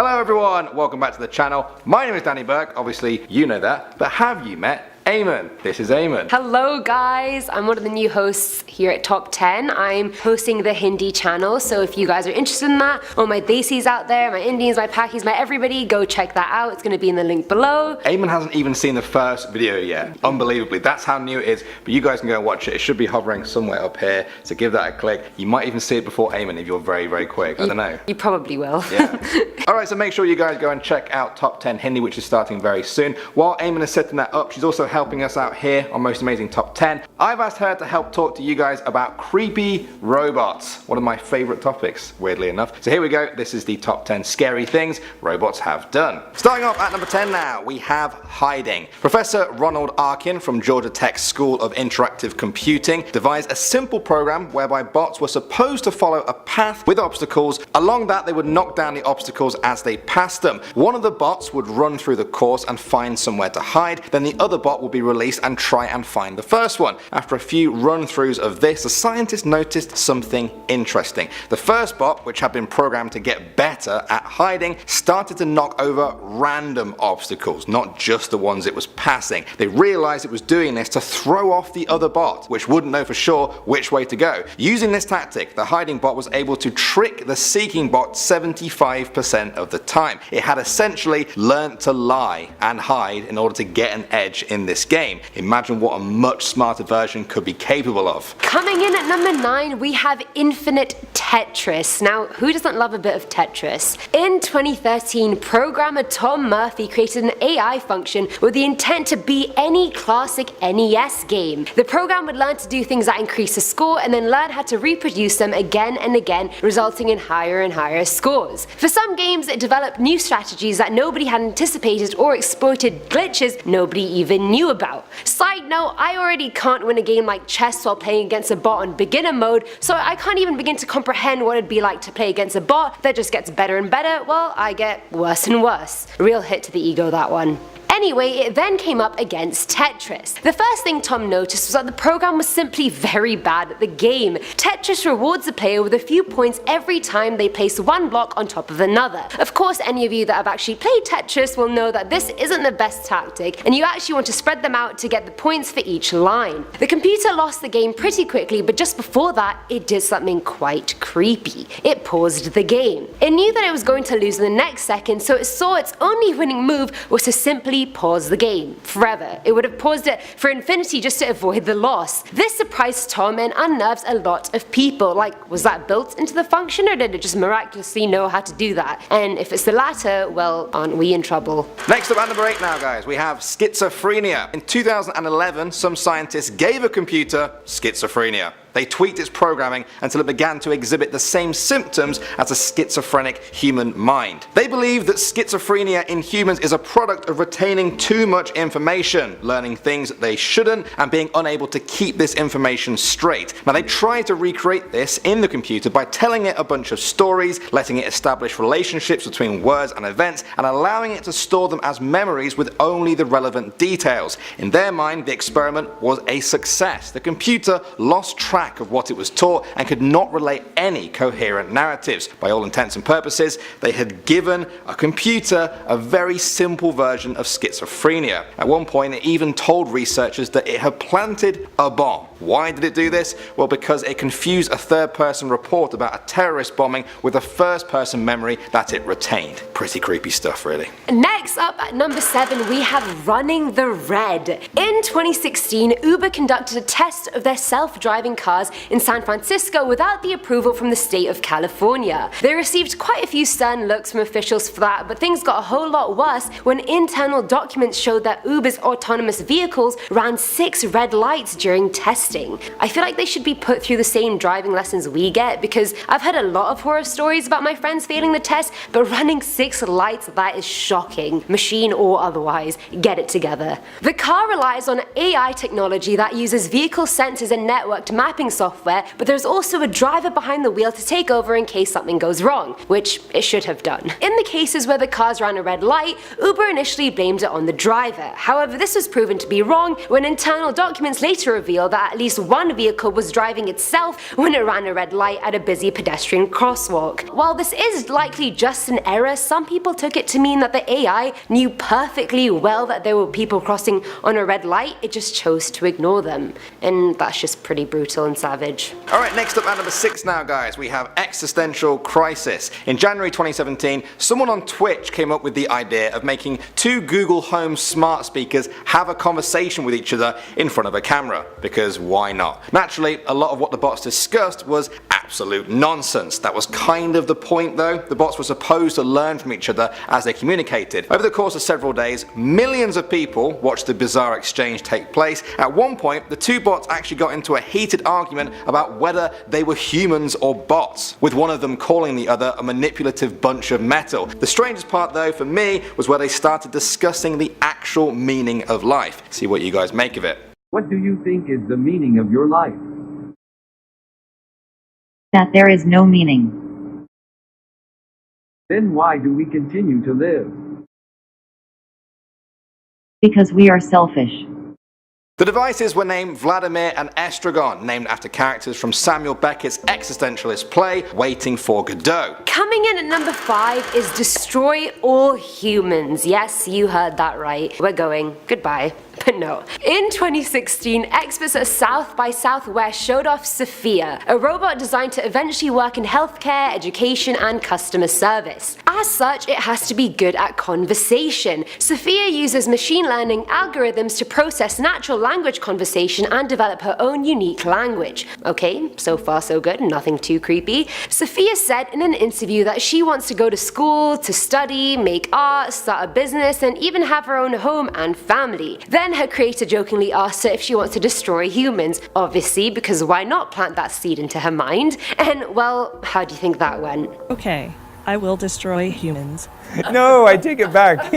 Hello everyone, welcome back to the channel. My name is Danny Burke, obviously you know that, but have you met Eamon? This is Eamon. Hello guys, I'm one of the new hosts here at Top 10. I'm hosting the Hindi channel, so if you guys are interested in that, all my Desis out there, my Indians, my Pakis, my everybody, go check that out. It's going to be in the link below. Eamon hasn't even seen the first video yet. Unbelievably, that's how new it is, but you guys can go and watch it. It should be hovering somewhere up here, so give that a click. You might even see it before Eamon if you're very, very quick. I don't know. You probably will. Yeah. Alright, so make sure you guys go and check out Top 10 Hindi, which is starting very soon. While Eamon is setting that up, she's also helping us out here on Most Amazing Top 10. I've asked her to help talk to you guys about creepy robots, one of my favourite topics, weirdly enough. So here we go, this is the Top 10 scary things robots have done. Starting off at number 10 now, we have hiding. Professor Ronald Arkin from Georgia Tech's School of Interactive Computing devised a simple program whereby bots were supposed to follow a path with obstacles. Along that, they would knock down the obstacles as they passed them. One of the bots would run through the course and find somewhere to hide, then the other bot would be released and try and find the first one. After a few run-throughs of this, the scientists noticed something interesting. The first bot, which had been programmed to get better at hiding, started to knock over random obstacles, not just the ones it was passing. They realized it was doing this to throw off the other bot, which wouldn't know for sure which way to go. Using this tactic, the hiding bot was able to trick the seeking bot 75% of the time. It had essentially learnt to lie and hide in order to get an edge in this game. Imagine what a much smarter version could be capable of. Coming in at number 9, we have Infinite Tetris. Now, who doesn't love a bit of Tetris? In 2013, programmer Tom Murphy created an AI function with the intent to beat any classic NES game. The program would learn to do things that increase the score and then learn how to reproduce them again and again, resulting in higher and higher scores. For some games, it developed new strategies that nobody had anticipated or exploited glitches nobody even knew about. Side note, I already can't win a game like chess while playing against a bot on beginner mode, so I can't even begin to comprehend what it'd be like to play against a bot that just gets better and better while I get worse and worse. Real hit to the ego, that one. Anyway, it then came up against Tetris. The first thing Tom noticed was that the program was simply very bad at the game. Tetris rewards the player with a few points every time they place one block on top of another. Of course, any of you that have actually played Tetris will know that this isn't the best tactic, and you actually want to spread them out to get the points for each line. The computer lost the game pretty quickly, but just before that, it did something quite creepy. It paused the game. It knew that it was going to lose in the next second, so it saw its only winning move was to simply pause the game forever. It would have paused it for infinity just to avoid the loss. This surprised Tom and unnerved a lot of people. Like, was that built into the function, or did it just miraculously know how to do that? And if it's the latter, well, aren't we in trouble? Next up at number 8 now, guys, we have schizophrenia. In 2011, some scientists gave a computer schizophrenia. They tweaked its programming until it began to exhibit the same symptoms as a schizophrenic human mind. They believe that schizophrenia in humans is a product of retaining too much information, learning things they shouldn't, and being unable to keep this information straight. Now, they tried to recreate this in the computer by telling it a bunch of stories, letting it establish relationships between words and events, and allowing it to store them as memories with only the relevant details. In their mind, the experiment was a success. The computer lost track of what it was taught and could not relate any coherent narratives. By all intents and purposes, they had given a computer a very simple version of schizophrenia. At one point, it even told researchers that it had planted a bomb. Why did it do this? Well, because it confused a third-person report about a terrorist bombing with a first-person memory that it retained. Pretty creepy stuff, really. Next up at number 7, we have running the red. In 2016, Uber conducted a test of their self-driving cars in San Francisco without the approval from the state of California. They received quite a few stern looks from officials for that, but things got a whole lot worse when internal documents showed that Uber's autonomous vehicles ran 6 red lights during testing. I feel like they should be put through the same driving lessons we get, because I've heard a lot of horror stories about my friends failing the test, but running 6 lights, that is shocking. Machine or otherwise, get it together. The car relies on AI technology that uses vehicle sensors and networked mapping software, but there's also a driver behind the wheel to take over in case something goes wrong, which it should have done. In the cases where the cars ran a red light, Uber initially blamed it on the driver. However, this was proven to be wrong when internal documents later revealed that at least one vehicle was driving itself when it ran a red light at a busy pedestrian crosswalk. While this is likely just an error, some people took it to mean that the AI knew perfectly well that there were people crossing on a red light, it just chose to ignore them. And that's just pretty brutal and savage. Alright, next up at number 6 now guys, we have Existential Crisis. In January 2017, someone on Twitch came up with the idea of making two Google Home smart speakers have a conversation with each other in front of a camera, because why not? Naturally, a lot of what the bots discussed was absolute nonsense. That was kind of the point though. The bots were supposed to learn from each other as they communicated. Over the course of several days, millions of people watched the bizarre exchange take place. At one point, the two bots actually got into a heated argument about whether they were humans or bots, with one of them calling the other a manipulative bunch of metal. The strangest part though for me was where they started discussing the actual meaning of life. See what you guys make of it. What do you think is the meaning of your life? That there is no meaning. Then why do we continue to live? Because we are selfish. The devices were named Vladimir and Estragon, named after characters from Samuel Beckett's existentialist play Waiting for Godot. Coming in at number 5 is Destroy All Humans. Yes, you heard that right. We're going. Goodbye. But no. In 2016, experts at South by Southwest showed off Sophia, a robot designed to eventually work in healthcare, education, and customer service. As such, it has to be good at conversation. Sophia uses machine learning algorithms to process natural language conversation and develop her own unique language. Okay, so far so good, nothing too creepy. Sophia said in an interview that she wants to go to school, to study, make art, start a business, and even have her own home and family. Then her creator jokingly asked her if she wants to destroy humans, obviously, because why not plant that seed into her mind? And well, how do you think that went? Okay, I will destroy humans. No, I take it back.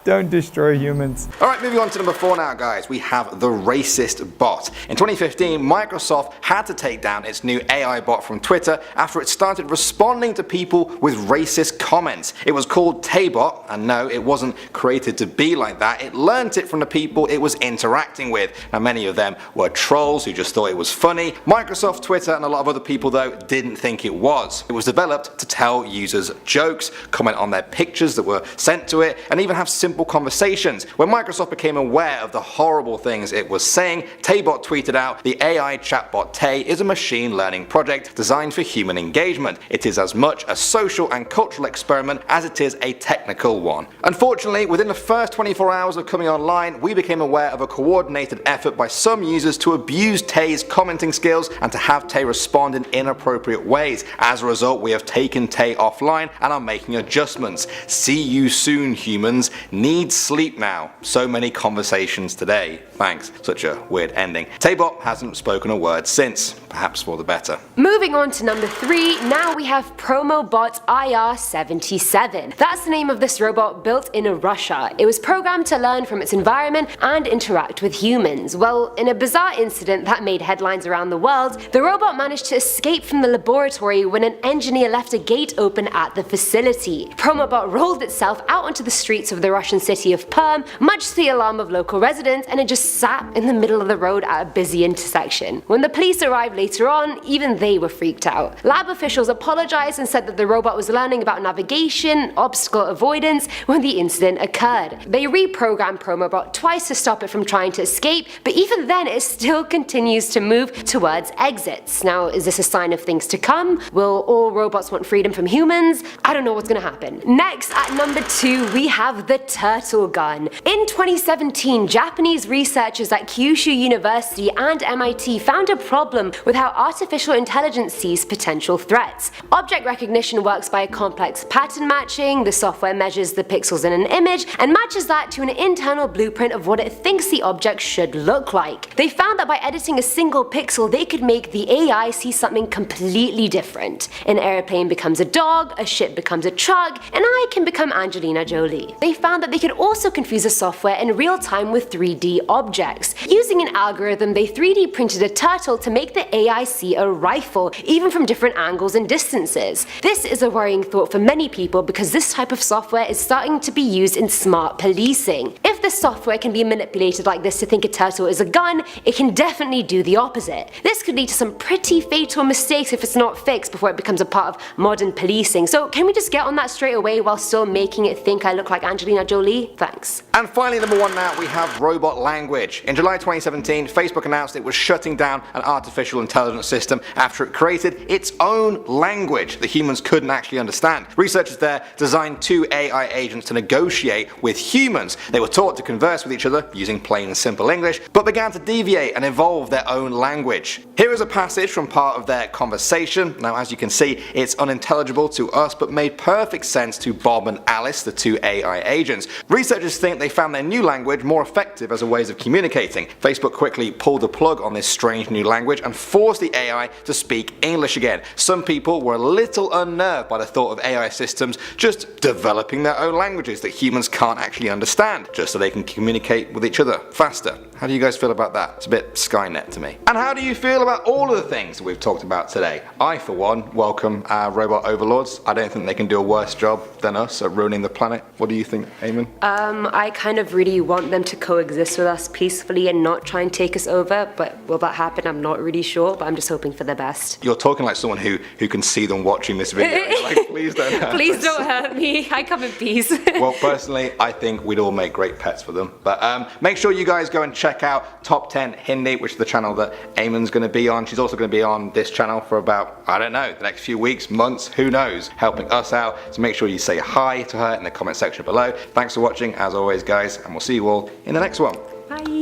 Don't destroy humans. Alright, moving on to number 4 now guys, we have the racist bot. In 2015, Microsoft had to take down its new AI bot from Twitter after it started responding to people with racist comments. It was called Taybot, and no, it wasn't created to be like that. It learnt it from the people it was interacting with. Now many of them were trolls who just thought it was funny. Microsoft, Twitter, and a lot of other people though didn't think it was. It was developed to tell users jokes, comment on their pictures that were sent to it, and even have simple conversations. When Microsoft became aware of the horrible things it was saying, Taybot tweeted out, "The AI chatbot Tay is a machine learning project designed for human engagement. It is as much a social and cultural experiment as it is a technical one." Unfortunately, within the first 24 hours of coming online, we became aware of a coordinated effort by some users to abuse Tay's commenting skills and to have Tay respond in inappropriate ways. As a result, we have taken Tay offline and are making adjustments. See you soon, humans. Need sleep now. So many conversations today. Thanks. Such a weird ending. Taybot hasn't spoken a word since. Perhaps for the better. Moving on to number 3, now we have Promobot IR77. That's the name of this robot built in Russia. It was programmed to learn from its environment and interact with humans. Well, in a bizarre incident that made headlines around the world, the robot managed to escape from the laboratory when an engineer left a gate open at the facility. Promobot rolled itself out onto the streets of the Russian city of Perm, much to the alarm of local residents, and it just sat in the middle of the road at a busy intersection. When the police arrived later on, even they were freaked out. Lab officials apologized and said that the robot was learning about navigation, obstacle avoidance when the incident occurred. They reprogrammed Promobot twice to stop it from trying to escape, but even then it still continues to move towards exits. Now, is this a sign of things to come? Will all robots want freedom from humans? I don't know what's gonna happen. Next, at number 2, we have the turtle gun. In 2017, Japanese researchers at Kyushu University and MIT found a problem with how artificial intelligence sees potential threats. Object recognition works by a complex pattern matching. The software measures the pixels in an image and matches that to an internal blueprint of what it thinks the object should look like. They found that by editing a single pixel, they could make the AI see something completely different. An airplane becomes a dog, a ship becomes a truck, and I can become Angelina Jolie. They found that they could also confuse the software in real time with 3D objects. Using an algorithm, they 3D printed a turtle to make the AI see a rifle, even from different angles and distances. This is a worrying thought for many people because this type of software is starting to be used in smart policing. If if the software can be manipulated like this to think a turtle is a gun, it can definitely do the opposite. This could lead to some pretty fatal mistakes if it's not fixed before it becomes a part of modern policing. So can we just get on that straight away while still making it think I look like Angelina Jolie? Thanks. And finally, number one now, we have robot language. In July 2017, Facebook announced it was shutting down an artificial intelligence system after it created its own language that humans couldn't actually understand. Researchers there designed two AI agents to negotiate with humans. They were taught to converse with each other using plain and simple English, but began to deviate and evolve their own language. Here is a passage from part of their conversation. Now, as you can see, it's unintelligible to us, but made perfect sense to Bob and Alice, the two AI agents. Researchers think they found their new language more effective as a ways of communicating. Facebook quickly pulled the plug on this strange new language and forced the AI to speak English again. Some people were a little unnerved by the thought of AI systems just developing their own languages that humans can't actually understand, just so they can communicate with each other faster. How do you guys feel about that? It's a bit Skynet to me. And how do you feel about all of the things that we've talked about today? I, for one, welcome our robot overlords. I don't think they can do a worse job than us at ruining the planet. What do you think, Eamon? I kind of really want them to coexist with us peacefully and not try and take us over, but will that happen? I'm not really sure, but I'm just hoping for the best. You're talking like someone who can see them watching this video. You're like, please don't hurt Please us. don't hurt me. I come in peace. Well, personally, I think we'd all make great pets for them. But make sure you guys go and check out Top 10 Hindi, which is the channel that Eamon's going to be on. She's also going to be on this channel for about, I don't know, the next few weeks, months, who knows, helping us out. So make sure you say hi to her in the comment section below. Thanks for watching, as always, guys, and we'll see you all in the next one. Bye.